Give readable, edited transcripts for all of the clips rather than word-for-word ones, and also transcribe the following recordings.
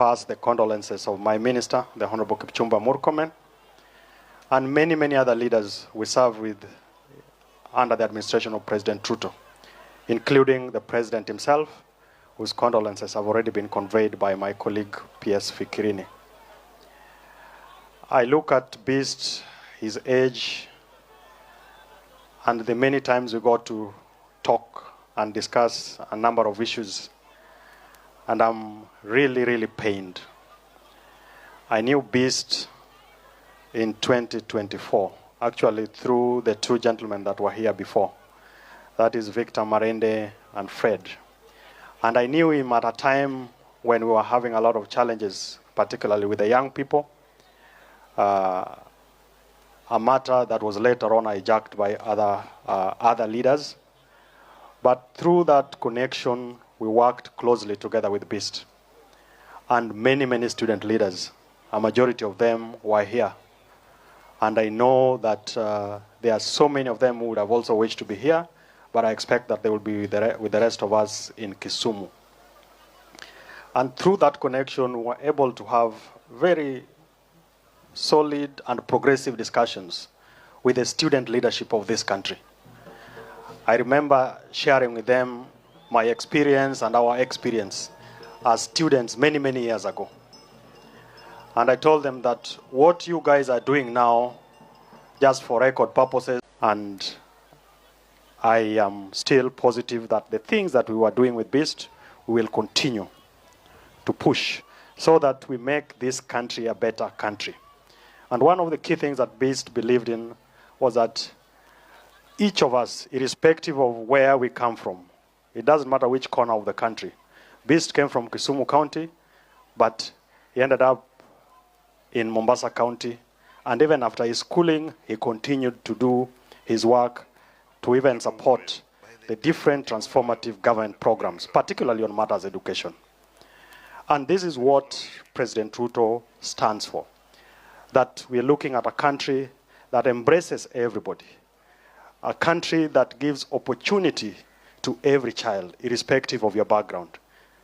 pass the condolences of my minister, the Honorable Kipchumba Murkomen, and many, many other leaders we serve with under the administration of President Ruto, including the president himself, whose condolences have already been conveyed by my colleague P.S. Fikirini. I look at Beast, his age, and the many times we got to talk and discuss a number of issues, and I'm really, really pained. I knew Beast in 2024, actually through the two gentlemen that were here before. That is Victor Marende and Fred. And I knew him at a time when we were having a lot of challenges, particularly with the young people, a matter that was later on hijacked by other leaders. But through that connection, we worked closely together with Beast. And many, many student leaders, a majority of them were here. And I know that there are so many of them who would have also wished to be here, but I expect that they will be with the rest of us in Kisumu. And through that connection, we were able to have very solid and progressive discussions with the student leadership of this country. I remember sharing with them my experience and our experience as students many, many years ago. And I told them that what you guys are doing now, just for record purposes, and I am still positive that the things that we were doing with Beast, we will continue to push so that we make this country a better country. And one of the key things that Beast believed in was that each of us, irrespective of where we come from, it doesn't matter which corner of the country. Beast came from Kisumu County, but he ended up in Mombasa County. And even after his schooling, he continued to do his work to even support the different transformative government programs, particularly on matters of education. And this is what President Ruto stands for, that we are looking at a country that embraces everybody, a country that gives opportunity to every child, irrespective of your background,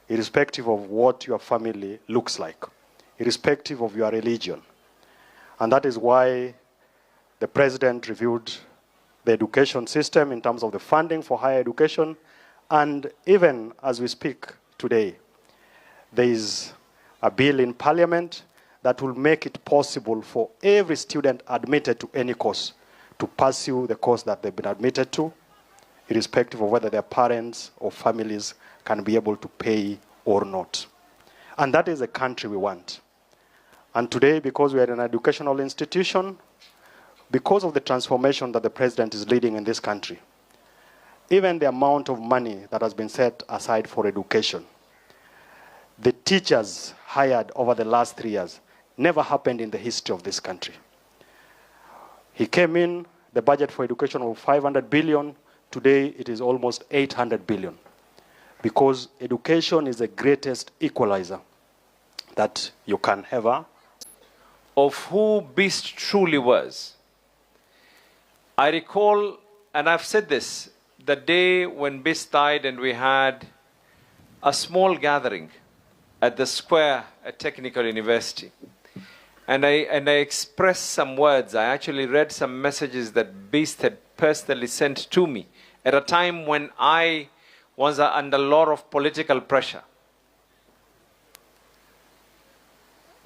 irrespective of what your family looks like, irrespective of your religion. And that is why the president reviewed the education system in terms of the funding for higher education. And even as we speak today, there is a bill in Parliament that will make it possible for every student admitted to any course to pursue the course that they've been admitted to, irrespective of whether their parents or families can be able to pay or not. And that is the country we want. And today, because we are an educational institution, because of the transformation that the president is leading in this country, even the amount of money that has been set aside for education, the teachers hired over the last 3 years, never happened in the history of this country. He came in, the budget for education was 500 billion. Today, it is almost 800 billion. Because education is the greatest equalizer that you can ever. Of who Beast truly was. I recall, and I've said this, the day when Beast died and we had a small gathering at the square at Technical University. And I expressed some words. I actually read some messages that Beast had personally sent to me at a time when I was under a lot of political pressure.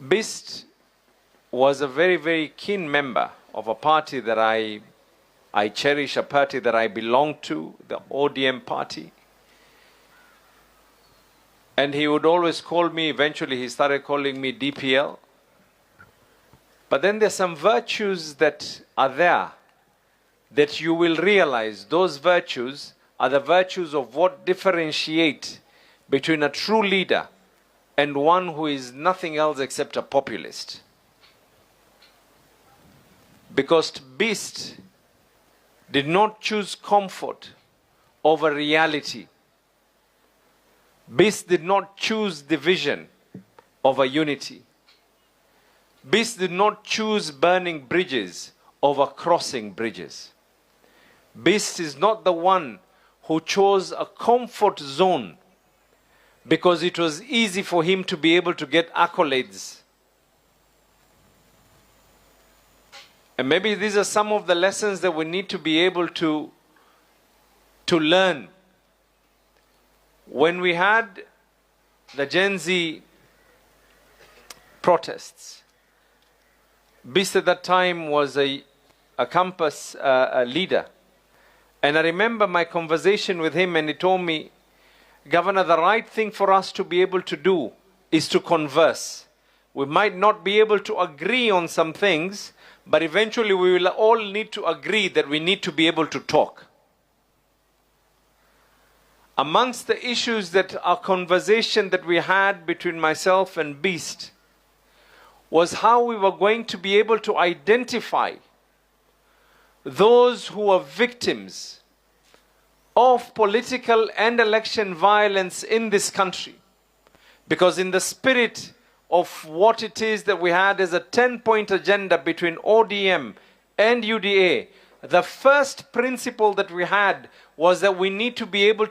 Beast was a very, very keen member of a party that I cherish, a party that I belong to, the ODM party. And he would always call me, eventually he started calling me DPL. But then there's some virtues that are there that you will realize those virtues are the virtues of what differentiate between a true leader and one who is nothing else except a populist. Because Beast did not choose comfort over reality. Beast did not choose division over unity. Beast did not choose burning bridges over crossing bridges. Beast is not the one who chose a comfort zone because it was easy for him to be able to get accolades. And maybe these are some of the lessons that we need to be able to learn. When we had the Gen Z protests, Beast at that time was a campus leader. And I remember my conversation with him, and he told me, Governor, the right thing for us to be able to do is to converse. We might not be able to agree on some things, but eventually we will all need to agree that we need to be able to talk. Amongst the issues that our conversation that we had between myself and Beast was how we were going to be able to identify those who are victims of political and election violence in this country. Because in the spirit of what it is that we had as a 10-point agenda between ODM and UDA, the first principle that we had was that we need to be able